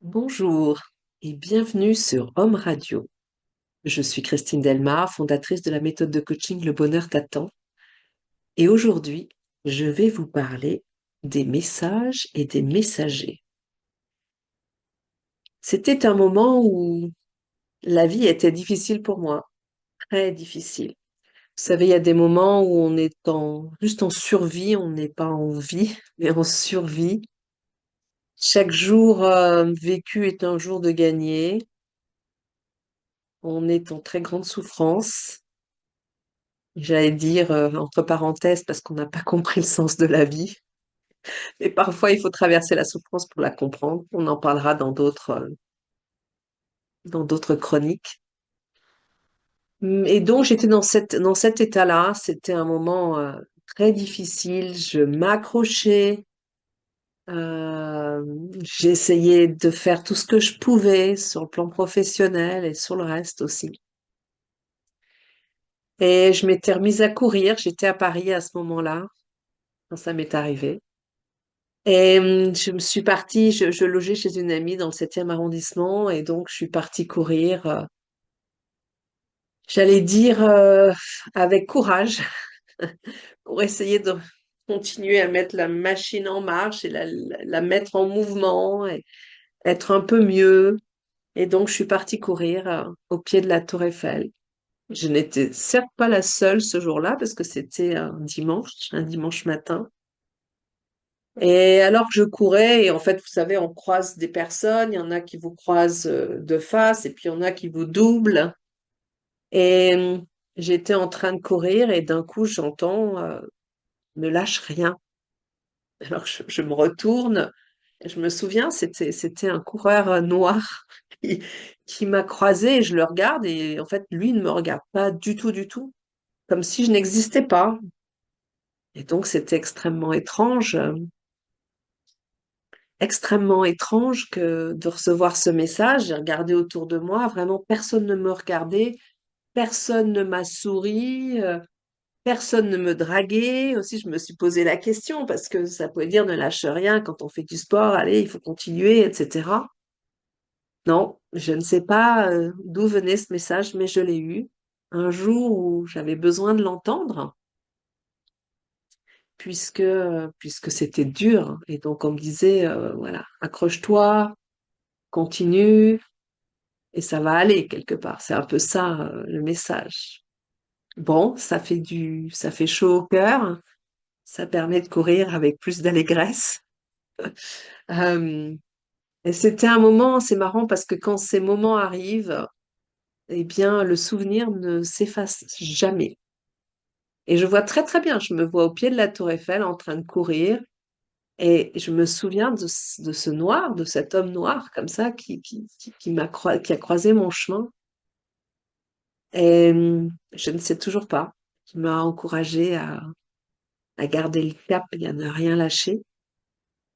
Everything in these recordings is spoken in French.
Bonjour et bienvenue sur Home Radio. Je suis Christine Delmar, fondatrice de la méthode de coaching Le Bonheur t'attend. Et aujourd'hui, je vais vous parler des messages et des messagers. C'était un moment où la vie était difficile pour moi, très difficile. Vous savez, il y a des moments où on est juste en survie, on n'est pas en vie, mais en survie. Chaque jour vécu est un jour de gagné. On est en très grande souffrance. J'allais dire entre parenthèses parce qu'on n'a pas compris le sens de la vie. Mais parfois, il faut traverser la souffrance pour la comprendre. On en parlera dans d'autres chroniques. Et donc, j'étais dans cet état-là. C'était un moment très difficile. Je m'accrochais. euh, j'ai essayé de faire tout ce que je pouvais sur le plan professionnel et sur le reste aussi. Et je m'étais remise à courir. J'étais à Paris à ce moment-là, quand ça m'est arrivé. Et je me suis partie, je logeais chez une amie dans le 7e arrondissement et donc je suis partie courir, j'allais dire avec courage pour essayer de continuer à mettre la machine en marche et la mettre en mouvement et être un peu mieux. Et donc je suis partie courir au pied de la Tour Eiffel. Je n'étais certes pas la seule ce jour-là parce que c'était un dimanche matin. Et alors que je courais, et en fait, vous savez, on croise des personnes, il y en a qui vous croisent de face, et puis il y en a qui vous doublent. Et j'étais en train de courir, et d'un coup, j'entends ne lâche rien. Alors je me retourne, et je me souviens, c'était un coureur noir qui, qui m'a croisé, et je le regarde, et en fait, lui ne me regarde pas du tout, du tout, comme si je n'existais pas. Et donc, c'était extrêmement étrange que de recevoir ce message. J'ai regardé autour de moi, vraiment personne ne me regardait, personne ne m'a souri, personne ne me draguait. Aussi, je me suis posé la question parce que ça pouvait dire ne lâche rien quand on fait du sport, allez, il faut continuer, etc. Non, je ne sais pas d'où venait ce message, mais je l'ai eu un jour où j'avais besoin de l'entendre. Puisque c'était dur. Et donc, on me disait, voilà, accroche-toi, continue, et ça va aller quelque part. C'est un peu ça, le message. Bon, ça fait chaud au cœur. Ça permet de courir avec plus d'allégresse. Euh, et c'était un moment, c'est marrant parce que quand ces moments arrivent, eh bien, le souvenir ne s'efface jamais. Et je vois très très bien, je me vois au pied de la Tour Eiffel en train de courir et je me souviens de ce noir, de cet homme noir comme ça qui a croisé mon chemin. Et je ne sais toujours pas, qui m'a encouragée à garder le cap et à ne rien lâcher,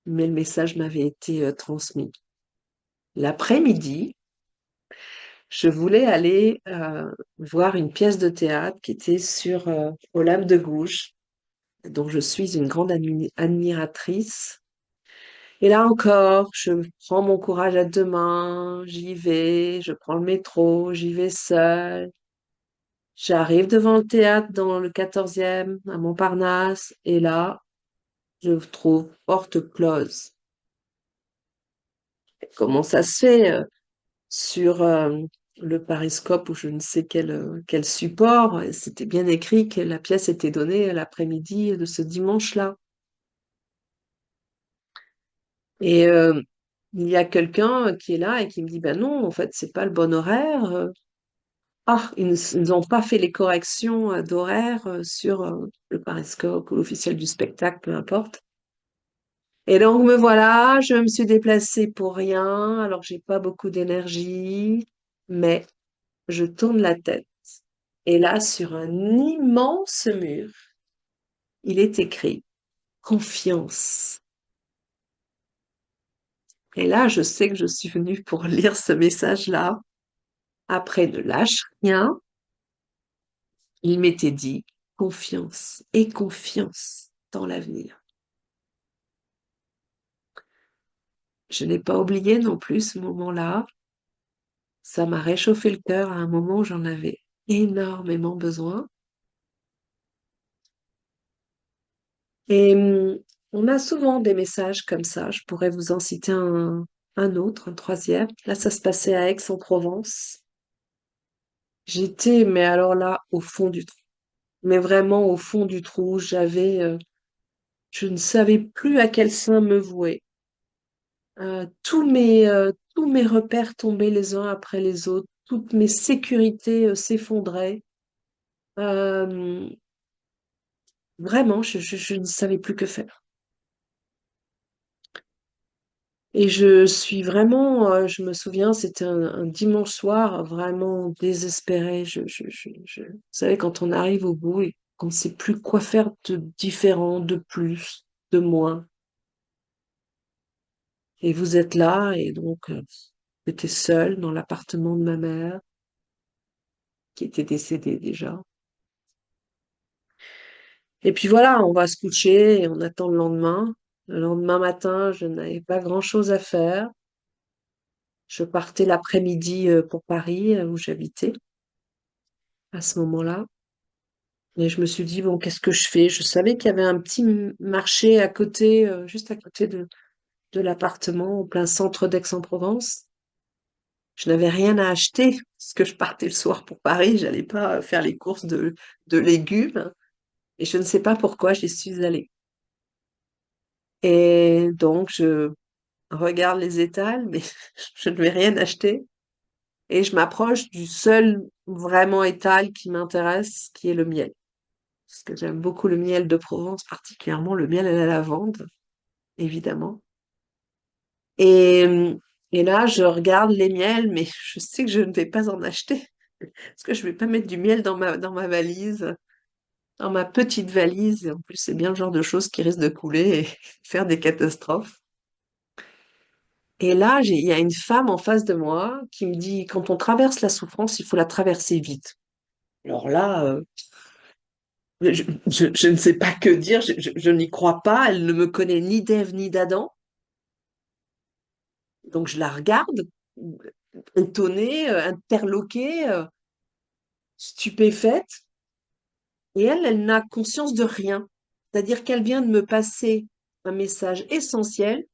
mais le message m'avait été transmis. L'après-midi, je voulais aller voir une pièce de théâtre qui était sur Olympe de Gouges, dont je suis une grande admiratrice. Et là encore, je prends mon courage à deux mains, j'y vais, je prends le métro, j'y vais seule. J'arrive devant le théâtre dans le 14e, à Montparnasse, et là, je trouve porte close. Comment ça se fait sur le Pariscope ou je ne sais quel support, c'était bien écrit que la pièce était donnée l'après-midi de ce dimanche-là. Et il y a quelqu'un qui est là et qui me dit, ben non, en fait, c'est pas le bon horaire. Ah, ils n'ont pas fait les corrections d'horaire sur le Pariscope ou l'officiel du spectacle, peu importe. Et donc me voilà, je me suis déplacée pour rien, alors que j'ai pas beaucoup d'énergie, mais je tourne la tête. Et là, sur un immense mur, il est écrit confiance. Et là, je sais que je suis venue pour lire ce message-là. Après, ne lâche rien. Il m'était dit confiance et confiance dans l'avenir. Je n'ai pas oublié non plus ce moment-là. Ça m'a réchauffé le cœur à un moment où j'en avais énormément besoin. Et on a souvent des messages comme ça. Je pourrais vous en citer un autre, un troisième. Là, ça se passait à Aix-en-Provence. J'étais, mais alors là, au fond du trou. Mais vraiment au fond du trou, je ne savais plus à quel saint me vouer. Tous mes repères tombaient les uns après les autres. Toutes mes sécurités, s'effondraient. Euh, Vraiment, je ne savais plus que faire. Et je suis vraiment, je me souviens, c'était un dimanche soir, vraiment désespérée. Vous savez, quand on arrive au bout et qu'on ne sait plus quoi faire de différent, de plus, de moins. Et vous êtes là, et donc, j'étais seule dans l'appartement de ma mère, qui était décédée déjà. Et puis voilà, on va se coucher et on attend le lendemain. Le lendemain matin, je n'avais pas grand-chose à faire. Je partais l'après-midi pour Paris, où j'habitais à ce moment-là. Et je me suis dit, bon, qu'est-ce que je fais? Je savais qu'il y avait un petit marché à côté, juste à côté de l'appartement, au plein centre d'Aix-en-Provence. Je n'avais rien à acheter, parce que je partais le soir pour Paris, j'allais pas faire les courses de légumes. Et je ne sais pas pourquoi j'y suis allée. Et donc, je regarde les étals, mais je ne vais rien acheter. Et je m'approche du seul vraiment étal qui m'intéresse, qui est le miel. Parce que j'aime beaucoup le miel de Provence, particulièrement le miel à la lavande, évidemment. Et, et là, je regarde les miels, mais je sais que je ne vais pas en acheter. Parce que je ne vais pas mettre du miel dans ma valise, dans ma petite valise. Et en plus, c'est bien le genre de choses qui risquent de couler et faire des catastrophes. Et là, il y a une femme en face de moi qui me dit, quand on traverse la souffrance, il faut la traverser vite. Alors là, je ne sais pas que dire, je n'y crois pas, elle ne me connaît ni d'Ève ni d'Adam. Donc je la regarde, étonnée, interloquée, stupéfaite, et elle n'a conscience de rien. C'est-à-dire qu'elle vient de me passer un message essentiel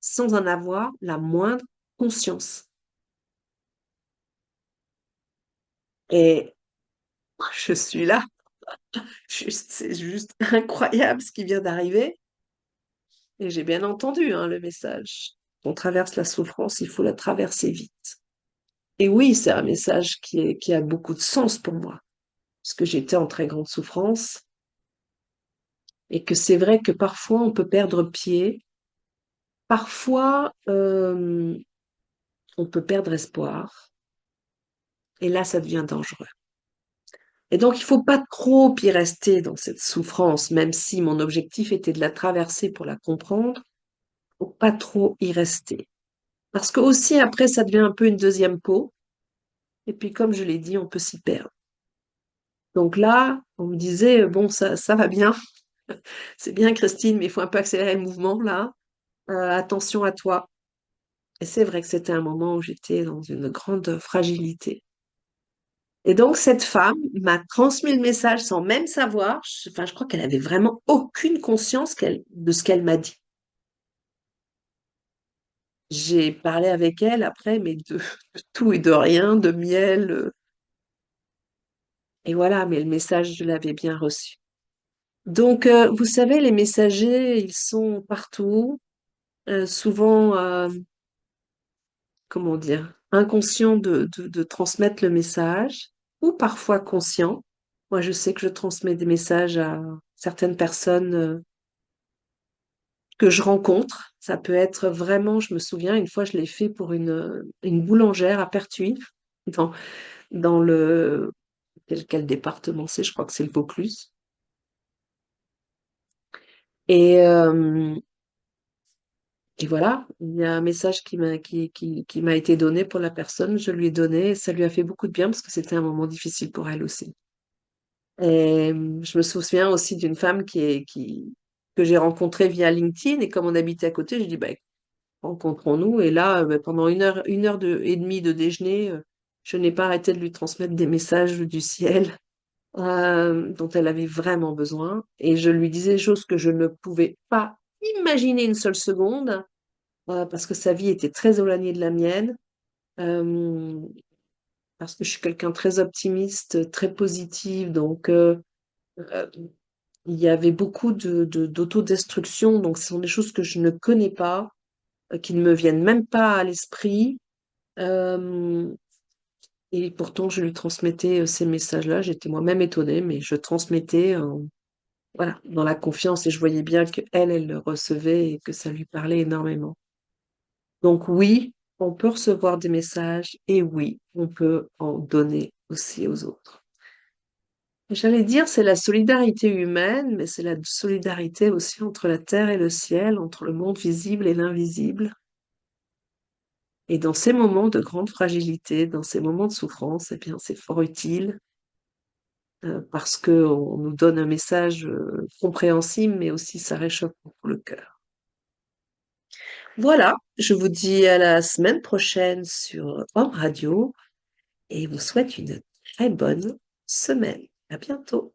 sans en avoir la moindre conscience. Et je suis là, c'est juste incroyable ce qui vient d'arriver. Et j'ai bien entendu hein, le message. On traverse la souffrance, il faut la traverser vite. Et oui, c'est un message qui a beaucoup de sens pour moi, parce que j'étais en très grande souffrance et que c'est vrai que parfois on peut perdre pied, parfois on peut perdre espoir, et là ça devient dangereux. Et donc il faut pas trop y rester dans cette souffrance, même si mon objectif était de la traverser pour la comprendre, faut pas trop y rester. Parce que aussi après ça devient un peu une deuxième peau, et puis comme je l'ai dit, on peut s'y perdre. Donc là, on me disait, bon, ça va bien, c'est bien Christine, mais il faut un peu accélérer le mouvement là. Attention à toi. Et c'est vrai que c'était un moment où j'étais dans une grande fragilité. Et donc, cette femme m'a transmis le message sans même savoir. Enfin, je crois qu'elle avait vraiment aucune conscience de ce qu'elle m'a dit. J'ai parlé avec elle après, mais de tout et de rien, de miel. Et voilà, mais le message, je l'avais bien reçu. Donc, vous savez, les messagers, ils sont partout, souvent, comment dire, inconscients de transmettre le message, ou parfois conscients. Moi, je sais que je transmets des messages à certaines personnes que je rencontre. Ça peut être vraiment, je me souviens, une fois, je l'ai fait pour une boulangère à Pertuis, dans, dans le, quel département c'est, je crois que c'est le Vaucluse. Et, euh, et voilà, il y a un message qui m'a été donné pour la personne, je lui ai donné, et ça lui a fait beaucoup de bien parce que c'était un moment difficile pour elle aussi. Et je me souviens aussi d'une femme que j'ai rencontrée via LinkedIn et comme on habitait à côté, je dis bah, rencontrons-nous. Et là, pendant et demie de déjeuner, je n'ai pas arrêté de lui transmettre des messages du ciel dont elle avait vraiment besoin. Et je lui disais des choses que je ne pouvais pas imaginer une seule seconde, parce que sa vie était très éloignée de la mienne, euh, parce que je suis quelqu'un de très optimiste, très positive. Donc, euh, il y avait beaucoup d'autodestruction. Donc, ce sont des choses que je ne connais pas, qui ne me viennent même pas à l'esprit. Euh, et pourtant, je lui transmettais ces messages-là. J'étais moi-même étonnée, mais je transmettais voilà, dans la confiance et je voyais bien que elle le recevait et que ça lui parlait énormément. Donc oui, on peut recevoir des messages et oui, on peut en donner aussi aux autres. J'allais dire, c'est la solidarité humaine, mais c'est la solidarité aussi entre la terre et le ciel, entre le monde visible et l'invisible. Et dans ces moments de grande fragilité, dans ces moments de souffrance, eh bien, c'est fort utile parce qu'on nous donne un message compréhensible, mais aussi ça réchauffe beaucoup le cœur. Voilà, je vous dis à la semaine prochaine sur Home Radio et vous souhaite une très bonne semaine. À bientôt.